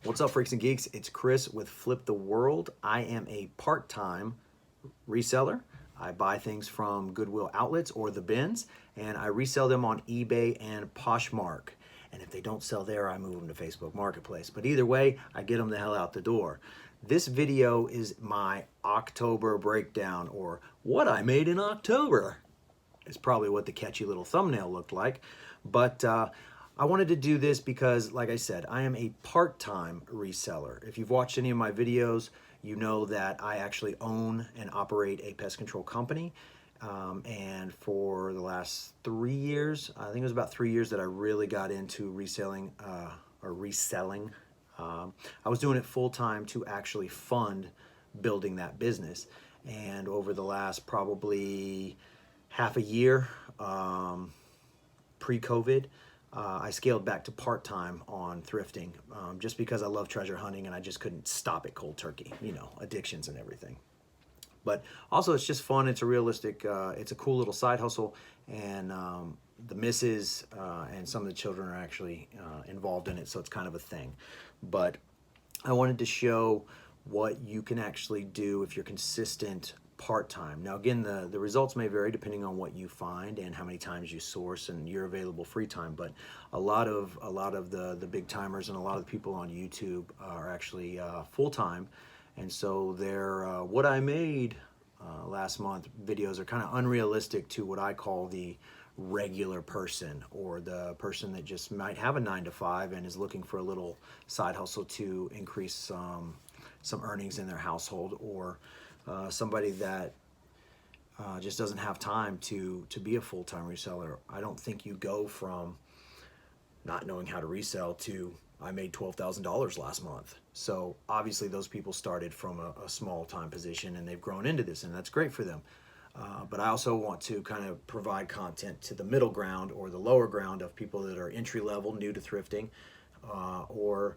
What's up, freaks and geeks? It's Chris with Flip the World. I am a part-time reseller. I buy things from Goodwill outlets or the bins, and I resell them on eBay and Poshmark. And if they don't sell there, I move them to Facebook Marketplace. But either way, I get them the hell out the door. This video is my October breakdown, or what I made in October. It's probably what the catchy little thumbnail looked like. But I wanted to do this because, like I said, I am a part-time reseller. If you've watched any of my videos, you know that I actually own and operate a pest control company. And for the last 3 years, I think it was about 3 years that I really got into reselling. I was doing it full-time to actually fund building that business. And over the last probably half a year, pre-COVID, I scaled back to part-time on thrifting just because I love treasure hunting and I just couldn't stop it cold turkey, you know, addictions and everything. But also it's just fun. It's a realistic, it's a cool little side hustle, and the missus and some of the children are actually involved in it, so it's kind of a thing. But I wanted to show what you can actually do if you're consistent part-time. Now again, the results may vary depending on what you find and how many times you source and your available free time, but a lot of the big timers and a lot of the people on YouTube are actually full-time, and so their what I made last month videos are kind of unrealistic to what I call the regular person, or the person that just might have a 9-to-5 and is looking for a little side hustle to increase some earnings in their household, or somebody that just doesn't have time to be a full-time reseller. I don't think you go from not knowing how to resell to I made $12,000 last month. So obviously those people started from a small time position and they've grown into this, and that's great for them. But I also want to kind of provide content to the middle ground or the lower ground of people that are entry level, new to thrifting, or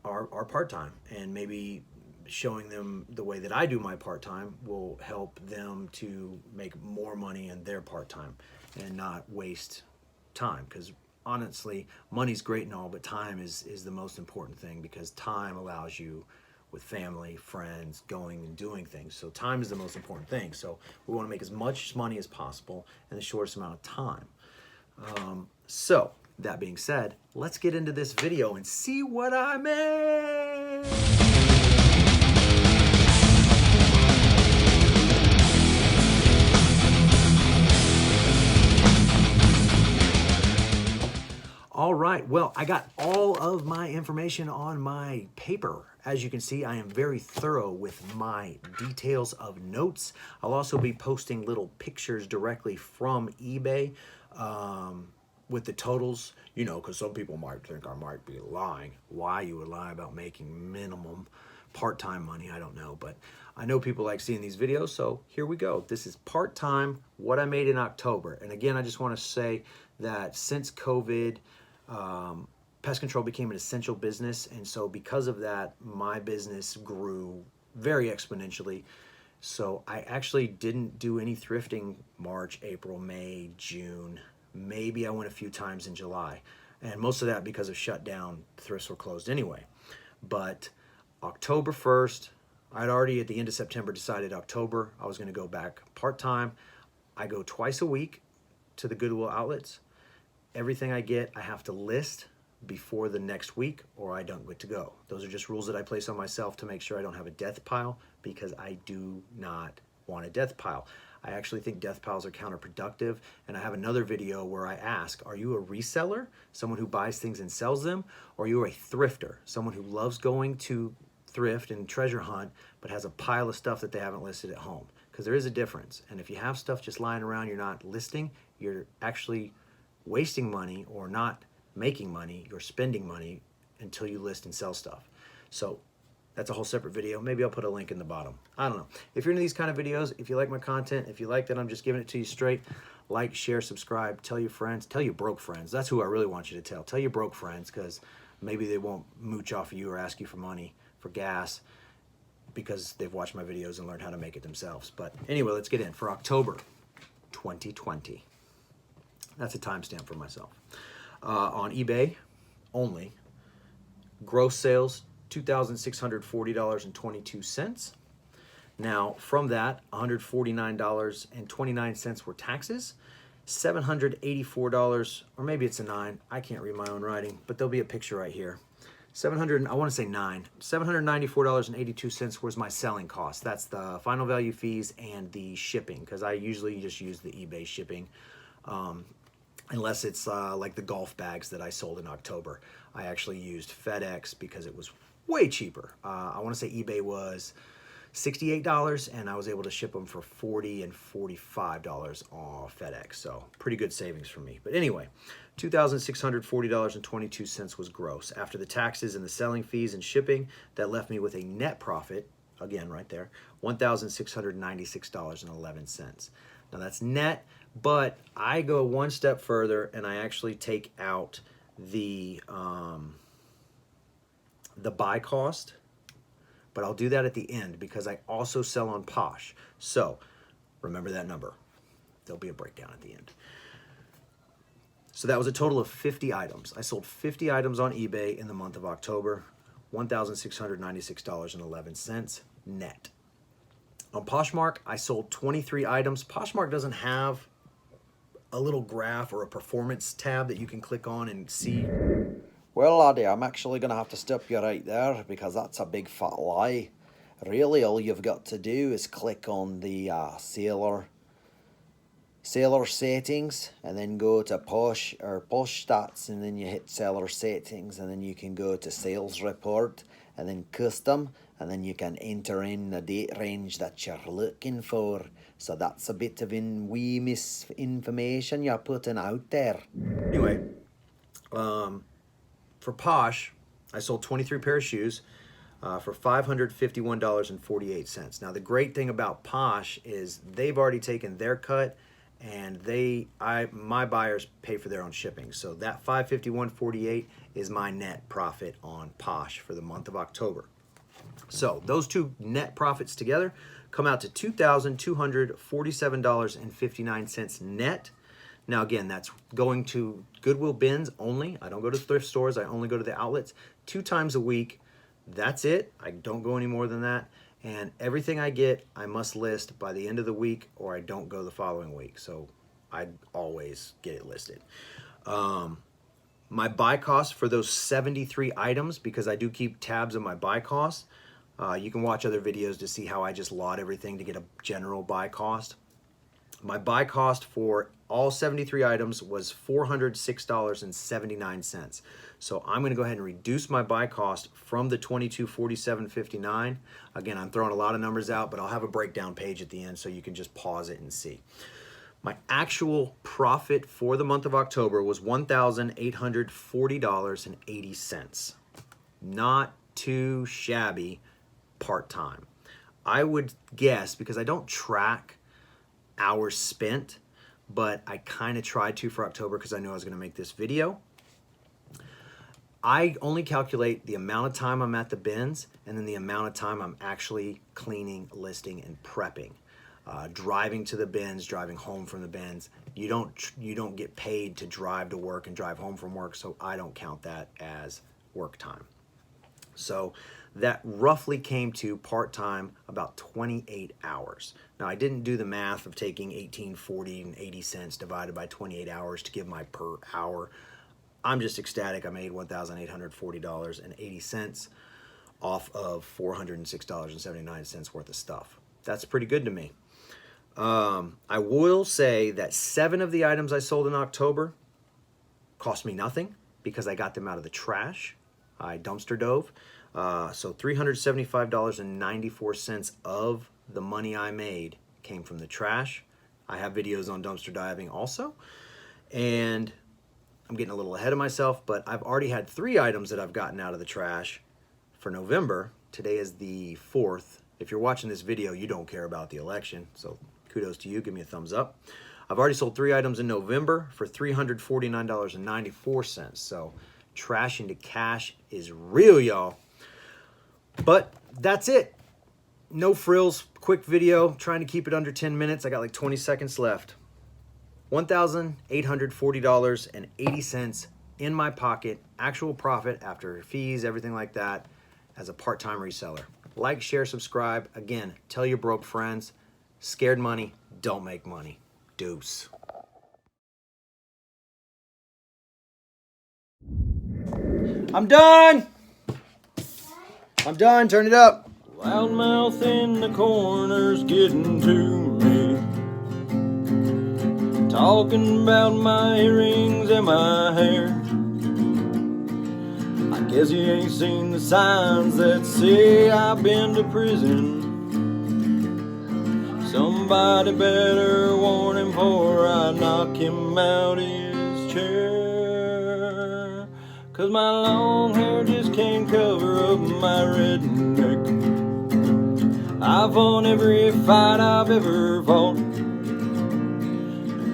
are part-time, and maybe showing them the way that I do my part-time will help them to make more money in their part-time and not waste time. Because honestly, money's great and all, but time is the most important thing, because time allows you with family, friends, going and doing things. So time is the most important thing. So we want to make as much money as possible in the shortest amount of time. So that being said, let's get into this video and see what I made. All right, well, I got all of my information on my paper. As you can see, I am very thorough with my details of notes. I'll also be posting little pictures directly from eBay with the totals, you know, because some people might think I might be lying. Why you would lie about making minimum part-time money, I don't know, but I know people like seeing these videos, so here we go. This is part-time, what I made in October. And again, I just want to say that since COVID, pest control became an essential business, and so because of that, my business grew very exponentially. So I actually didn't do any thrifting March, April, May, June. Maybe I went a few times in July, and most of that because of shutdown, thrifts were closed anyway. But October 1st, I'd already at the end of September decided October I was going to go back part-time. I go twice a week to the Goodwill outlets. Everything I get, I have to list before the next week, or I don't get to go. Those are just rules that I place on myself to make sure I don't have a death pile, because I do not want a death pile. I actually think death piles are counterproductive, and I have another video where I ask, are you a reseller, someone who buys things and sells them, or are you a thrifter, someone who loves going to thrift and treasure hunt but has a pile of stuff that they haven't listed at home? Because there is a difference, and if you have stuff just lying around you're not listing, you're actually wasting money or not making money. You're spending money until you list and sell stuff. So that's a whole separate video. Maybe I'll put a link in the bottom. I don't know. If you're into these kind of videos, if you like my content, if you like that I'm just giving it to you straight, like, share, subscribe, tell your friends, tell your broke friends. That's who I really want you to tell. Tell your broke friends, because maybe they won't mooch off of you or ask you for money, for gas, because they've watched my videos and learned how to make it themselves. But anyway, let's get in. For October 2020. That's a timestamp for myself. On eBay only, Gross sales, $2,640.22. Now, from that, $149.29 were taxes. $784, or maybe it's a 9. I can't read my own writing, but there'll be a picture right here. I want to say 9. $794.82 was my selling cost. That's the final value fees and the shipping, because I usually just use the eBay shipping, unless it's like the golf bags that I sold in October. I actually used FedEx because it was way cheaper. I want to say eBay was $68, and I was able to ship them for $40 and $45 on FedEx. So pretty good savings for me. But anyway, $2,640.22 was gross. After the taxes and the selling fees and shipping, that left me with a net profit, again right there, $1,696.11. Now that's net, but I go one step further and I actually take out the buy cost. But I'll do that at the end because I also sell on Posh. So remember that number. There'll be a breakdown at the end. So that was a total of 50 items. I sold 50 items on eBay in the month of October, $1,696.11 net. On Poshmark, I sold 23 items. Poshmark doesn't have a little graph or a performance tab that you can click on and see. Well, laddie, I'm actually going to have to stop you right there because that's a big fat lie. Really, all you've got to do is click on the seller settings and then go to Posh stats, and then you hit seller settings, and then you can go to sales report and then custom, and then you can enter in the date range that you're looking for. So that's a bit of wee misinformation you're putting out there. Anyway, for Posh, I sold 23 pair of shoes for $551.48. Now, the great thing about Posh is they've already taken their cut, and my buyers pay for their own shipping. So that $551.48 is my net profit on Posh for the month of October. So those two net profits together come out to $2,247.59 net. Now, again, that's going to Goodwill bins only. I don't go to thrift stores. I only go to the outlets 2 times a week. That's it. I don't go any more than that. And everything I get, I must list by the end of the week, or I don't go the following week. So I always get it listed. My buy cost for those 73 items, because I do keep tabs of my buy cost. You can watch other videos to see how I just lot everything to get a general buy cost. My buy cost for all 73 items was $406.79. So I'm going to go ahead and reduce my buy cost from the $2247.59. Again, I'm throwing a lot of numbers out, but I'll have a breakdown page at the end so you can just pause it and see. My actual profit for the month of October was $1,840.80. Not too shabby part-time. I would guess, because I don't track hours spent, but I kind of tried to for October because I knew I was going to make this video. I only calculate the amount of time I'm at the bins and then the amount of time I'm actually cleaning, listing, and prepping. Driving to the bins, driving home from the bins. You don't get paid to drive to work and drive home from work, so I don't count that as work time. So that roughly came to part-time about 28 hours. Now, I didn't do the math of taking $18.40 and 80 cents divided by 28 hours to give my per hour. I'm just ecstatic I made $1,840.80 off of $406.79 worth of stuff. That's pretty good to me. I will say that 7 of the items I sold in October cost me nothing because I got them out of the trash. I dumpster dove. So $375.94 of the money I made came from the trash. I have videos on dumpster diving also. And I'm getting a little ahead of myself, but I've already had 3 items that I've gotten out of the trash for November. Today is the 4th. If you're watching this video, you don't care about the election, so kudos to you. Give me a thumbs up. I've already sold 3 items in November for $349.94. So trash into cash is real, y'all. But that's it. No frills, quick video, trying to keep it under 10 minutes. I got like 20 seconds left. $1,840.80 in my pocket, actual profit after fees, everything like that, as a part-time reseller. Like, share, subscribe. Again, tell your broke friends. Scared money don't make money. Deuce. I'm done. I'm done. Turn it up. Loudmouth in the corner's getting to me, talking about my earrings and my hair. I guess he ain't seen the signs that say I've been to prison. Somebody better warn him before I knock him out his chair. 'Cause my long hair just can't cover up my redneck. I've won every fight I've ever fought,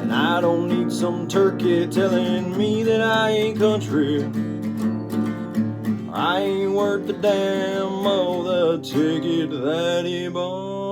and I don't need some turkey telling me that I ain't country. I ain't worth the damn of the ticket that he bought.